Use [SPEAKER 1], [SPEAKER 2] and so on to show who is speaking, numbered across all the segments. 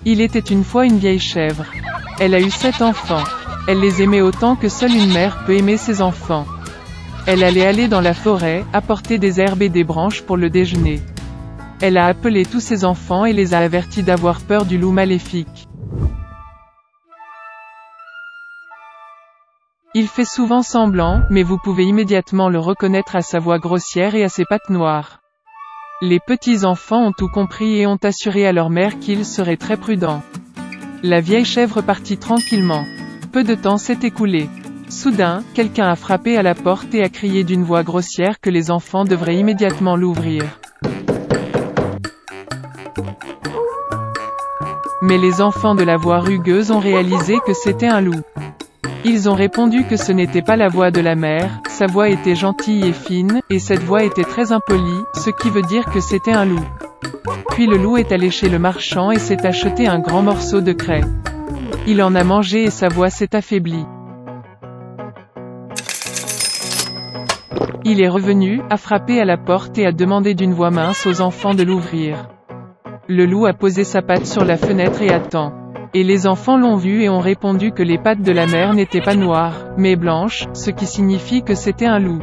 [SPEAKER 1] Il était une fois une vieille chèvre. Elle a eu 7 enfants. Elle les aimait autant que seule une mère peut aimer ses enfants. Elle allait aller dans la forêt, apporter des herbes et des branches pour le déjeuner. Elle a appelé tous ses enfants et les a avertis d'avoir peur du loup maléfique. Il fait souvent semblant, mais vous pouvez immédiatement le reconnaître à sa voix grossière et à ses pattes noires. Les petits enfants ont tout compris et ont assuré à leur mère qu'ils seraient très prudents. La vieille chèvre partit tranquillement. Peu de temps s'est écoulé. Soudain, quelqu'un a frappé à la porte et a crié d'une voix grossière que les enfants devraient immédiatement l'ouvrir. Mais les enfants de la voix rugueuse ont réalisé que c'était un loup. Ils ont répondu que ce n'était pas la voix de la mère, sa voix était gentille et fine, et cette voix était très impolie, ce qui veut dire que c'était un loup. Puis le loup est allé chez le marchand et s'est acheté un grand morceau de craie. Il en a mangé et sa voix s'est affaiblie. Il est revenu, a frappé à la porte et a demandé d'une voix mince aux enfants de l'ouvrir. Le loup a posé sa patte sur la fenêtre et attend. Et les enfants l'ont vu et ont répondu que les pattes de la mère n'étaient pas noires, mais blanches, ce qui signifie que c'était un loup.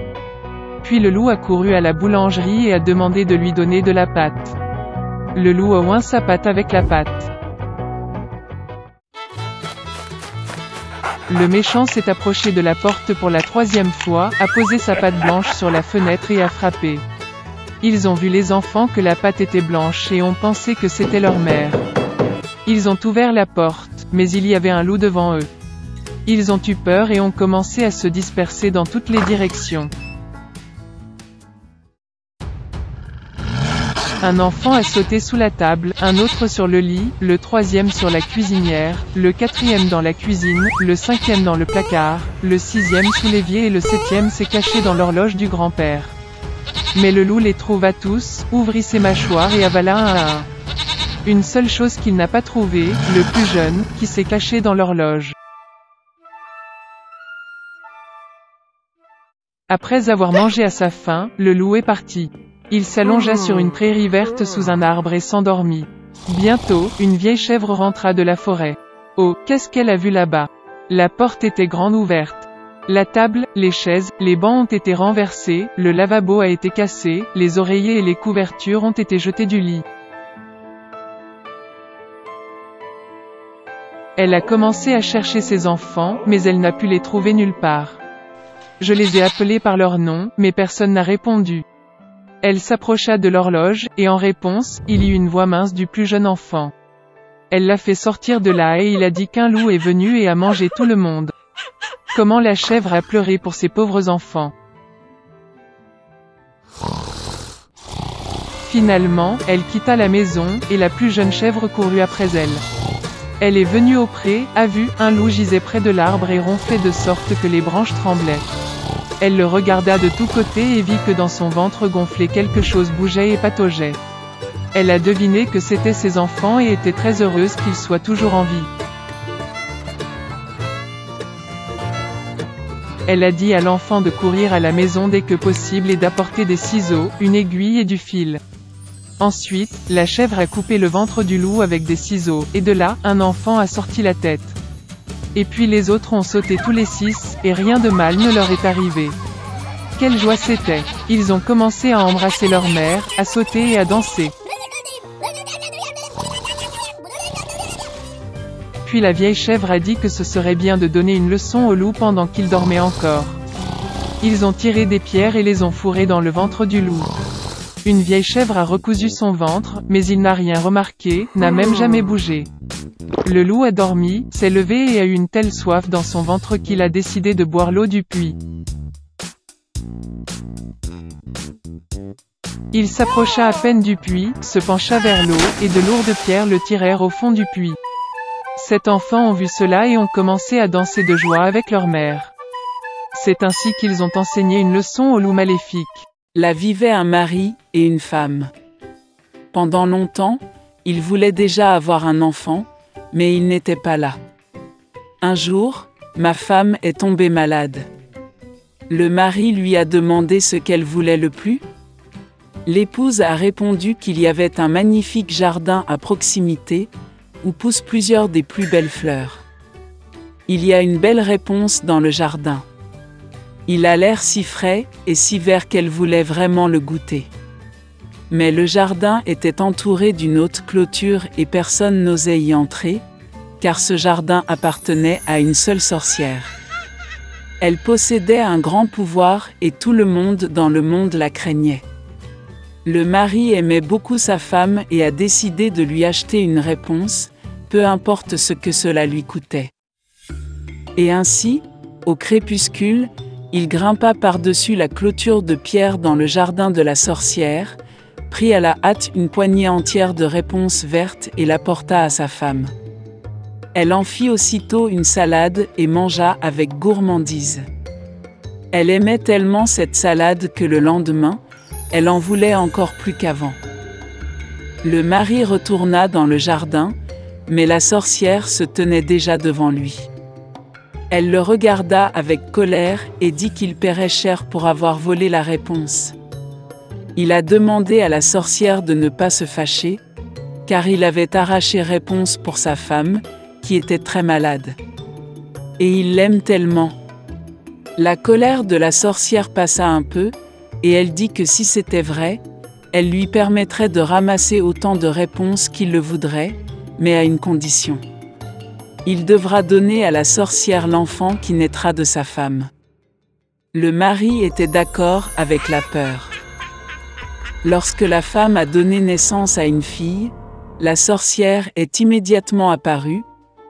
[SPEAKER 1] Puis le loup a couru à la boulangerie et a demandé de lui donner de la pâte. Le loup a oint sa patte avec la pâte. Le méchant s'est approché de la porte pour la 3e fois, a posé sa patte blanche sur la fenêtre et a frappé. Ils ont vu les enfants que la pâte était blanche et ont pensé que c'était leur mère. Ils ont ouvert la porte, mais il y avait un loup devant eux. Ils ont eu peur et ont commencé à se disperser dans toutes les directions. Un enfant a sauté sous la table, un autre sur le lit, le 3e sur la cuisinière, le 4e dans la cuisine, le 5e dans le placard, le 6e sous l'évier et le 7e s'est caché dans l'horloge du grand-père. Mais le loup les trouva tous, ouvrit ses mâchoires et avala un à un. Une seule chose qu'il n'a pas trouvée, le plus jeune, qui s'est caché dans l'horloge. Après avoir mangé à sa faim, le loup est parti. Il s'allongea sur une prairie verte sous un arbre et s'endormit. Bientôt, une vieille chèvre rentra de la forêt. Oh, qu'est-ce qu'elle a vu là-bas? La porte était grande ouverte. La table, les chaises, les bancs ont été renversés, le lavabo a été cassé, les oreillers et les couvertures ont été jetés du lit. Elle a commencé à chercher ses enfants, mais elle n'a pu les trouver nulle part. Je les ai appelés par leur nom, mais personne n'a répondu. Elle s'approcha de l'horloge, et en réponse, il y eut une voix mince du plus jeune enfant. Elle l'a fait sortir de là et il a dit qu'un loup est venu et a mangé tout le monde. Comment la chèvre a pleuré pour ses pauvres enfants. Finalement, elle quitta la maison, et la plus jeune chèvre courut après elle. Elle est venue au pré, a vu, un loup gisait près de l'arbre et ronflait de sorte que les branches tremblaient. Elle le regarda de tous côtés et vit que dans son ventre gonflé quelque chose bougeait et pataugeait. Elle a deviné que c'étaient ses enfants et était très heureuse qu'ils soient toujours en vie. Elle a dit à l'enfant de courir à la maison dès que possible et d'apporter des ciseaux, une aiguille et du fil. Ensuite, la chèvre a coupé le ventre du loup avec des ciseaux, et de là, un enfant a sorti la tête. Et puis les autres ont sauté tous les 6, et rien de mal ne leur est arrivé. Quelle joie c'était! Ils ont commencé à embrasser leur mère, à sauter et à danser. Puis la vieille chèvre a dit que ce serait bien de donner une leçon au loup pendant qu'il dormait encore. Ils ont tiré des pierres et les ont fourrées dans le ventre du loup. Une vieille chèvre a recousu son ventre, mais il n'a rien remarqué, n'a même jamais bougé. Le loup a dormi, s'est levé et a eu une telle soif dans son ventre qu'il a décidé de boire l'eau du puits. Il s'approcha à peine du puits, se pencha vers l'eau, et de lourdes pierres le tirèrent au fond du puits. 7 enfants ont vu cela et ont commencé à danser de joie avec leur mère. C'est ainsi qu'ils ont enseigné une leçon au loup maléfique.
[SPEAKER 2] Là vivait un mari et une femme. Pendant longtemps, ils voulaient déjà avoir un enfant, mais il n'était pas là. Un jour, ma femme est tombée malade. Le mari lui a demandé ce qu'elle voulait le plus. L'épouse a répondu qu'il y avait un magnifique jardin à proximité, où poussent plusieurs des plus belles fleurs. Il y a une belle réponse dans le jardin. Il a l'air si frais et si vert qu'elle voulait vraiment le goûter. Mais le jardin était entouré d'une haute clôture et personne n'osait y entrer, car ce jardin appartenait à une seule sorcière. Elle possédait un grand pouvoir et tout le monde dans le monde la craignait. Le mari aimait beaucoup sa femme et a décidé de lui acheter une réponse, peu importe ce que cela lui coûtait. Et ainsi, au crépuscule, il grimpa par-dessus la clôture de pierre dans le jardin de la sorcière, prit à la hâte une poignée entière de réponses vertes et l'apporta à sa femme. Elle en fit aussitôt une salade et mangea avec gourmandise. Elle aimait tellement cette salade que le lendemain, elle en voulait encore plus qu'avant. Le mari retourna dans le jardin, mais la sorcière se tenait déjà devant lui. Elle le regarda avec colère et dit qu'il paierait cher pour avoir volé la réponse. Il a demandé à la sorcière de ne pas se fâcher, car il avait arraché réponse pour sa femme, qui était très malade. Et il l'aime tellement. La colère de la sorcière passa un peu, et elle dit que si c'était vrai, elle lui permettrait de ramasser autant de réponses qu'il le voudrait, mais à une condition. Il devra donner à la sorcière l'enfant qui naîtra de sa femme. Le mari était d'accord avec la peur. Lorsque la femme a donné naissance à une fille, la sorcière est immédiatement apparue,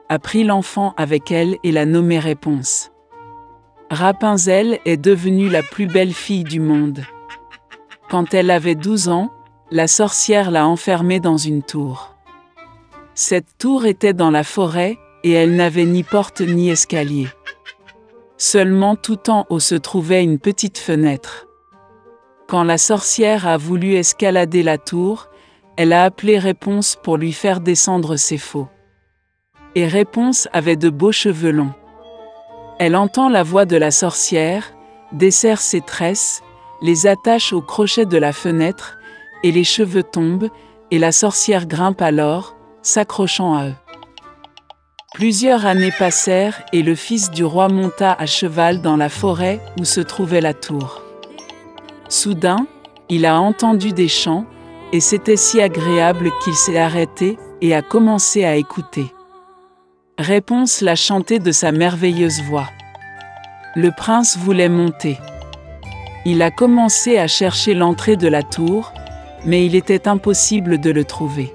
[SPEAKER 2] a pris l'enfant avec elle et l'a nommée Réponse. Rapunzel est devenue la plus belle fille du monde. Quand elle avait 12 ans, la sorcière l'a enfermée dans une tour. Cette tour était dans la forêt, et elle n'avait ni porte ni escalier. Seulement tout en haut se trouvait une petite fenêtre. Quand la sorcière a voulu escalader la tour, elle a appelé Réponse pour lui faire descendre ses faux. Et Réponse avait de beaux cheveux longs. Elle entend la voix de la sorcière, desserre ses tresses, les attache au crochet de la fenêtre, et les cheveux tombent, et la sorcière grimpe alors, s'accrochant à eux. Plusieurs années passèrent et le fils du roi monta à cheval dans la forêt où se trouvait la tour. Soudain, il a entendu des chants, et c'était si agréable qu'il s'est arrêté et a commencé à écouter. Réponse l'a chanté de sa merveilleuse voix. Le prince voulait monter. Il a commencé à chercher l'entrée de la tour, mais il était impossible de le trouver.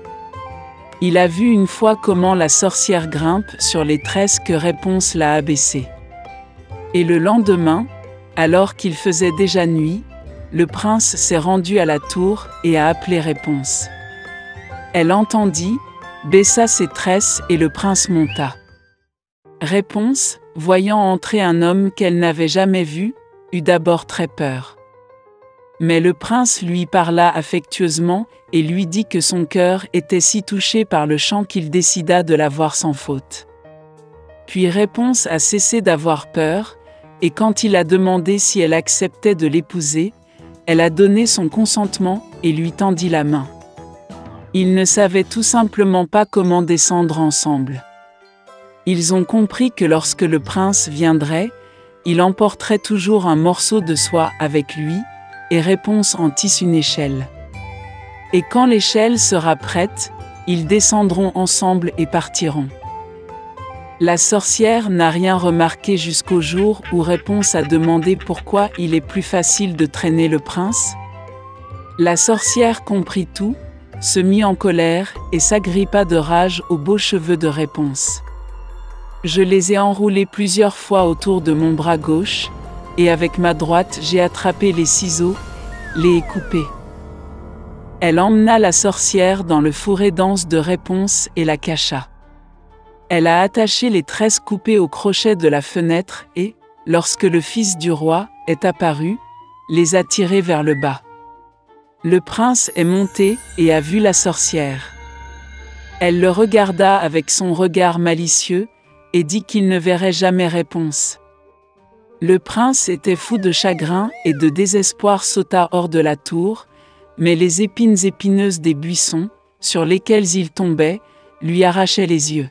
[SPEAKER 2] Il a vu une fois comment la sorcière grimpe sur les tresses que Réponse l'a abaissées. Et le lendemain, alors qu'il faisait déjà nuit, le prince s'est rendu à la tour et a appelé Réponse. Elle entendit, baissa ses tresses et le prince monta. Réponse, voyant entrer un homme qu'elle n'avait jamais vu, eut d'abord très peur. Mais le prince lui parla affectueusement et lui dit que son cœur était si touché par le chant qu'il décida de la voir sans faute. Puis Réponse a cessé d'avoir peur, et quand il a demandé si elle acceptait de l'épouser, elle a donné son consentement et lui tendit la main. Ils ne savaient tout simplement pas comment descendre ensemble. Ils ont compris que lorsque le prince viendrait, il emporterait toujours un morceau de soie avec lui, et Réponse en tisse une échelle. Et quand l'échelle sera prête, ils descendront ensemble et partiront. La sorcière n'a rien remarqué jusqu'au jour où Réponse a demandé pourquoi il est plus facile de traîner le prince. La sorcière comprit tout, se mit en colère et s'agrippa de rage aux beaux cheveux de Réponse. Je les ai enroulés plusieurs fois autour de mon bras gauche, et avec ma droite j'ai attrapé les ciseaux, les ai coupés. Elle emmena la sorcière dans le fourré dense de Réponse et la cacha. Elle a attaché les tresses coupées au crochet de la fenêtre et, lorsque le fils du roi est apparu, les a tirées vers le bas. Le prince est monté et a vu la sorcière. Elle le regarda avec son regard malicieux et dit qu'il ne verrait jamais Réponse. Le prince était fou de chagrin et de désespoir sauta hors de la tour, mais les épines épineuses des buissons, sur lesquels il tombait, lui arrachait les yeux.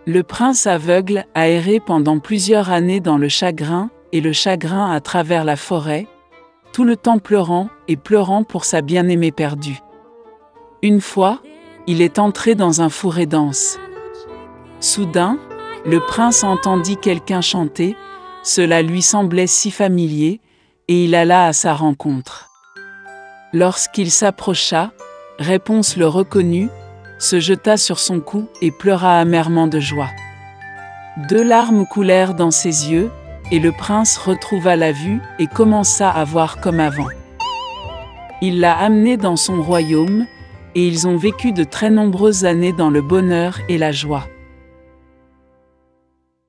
[SPEAKER 2] Le prince aveugle a erré pendant plusieurs années dans le chagrin à travers la forêt, tout le temps pleurant et pleurant pour sa bien-aimée perdue. Une fois, il est entré dans un fourré dense. Soudain, le prince entendit quelqu'un chanter, cela lui semblait si familier, et il alla à sa rencontre. Lorsqu'il s'approcha, Réponse le reconnut, se jeta sur son cou et pleura amèrement de joie. 2 larmes coulèrent dans ses yeux, et le prince retrouva la vue et commença à voir comme avant. Il l'a amené dans son royaume, et ils ont vécu de très nombreuses années dans le bonheur et la joie.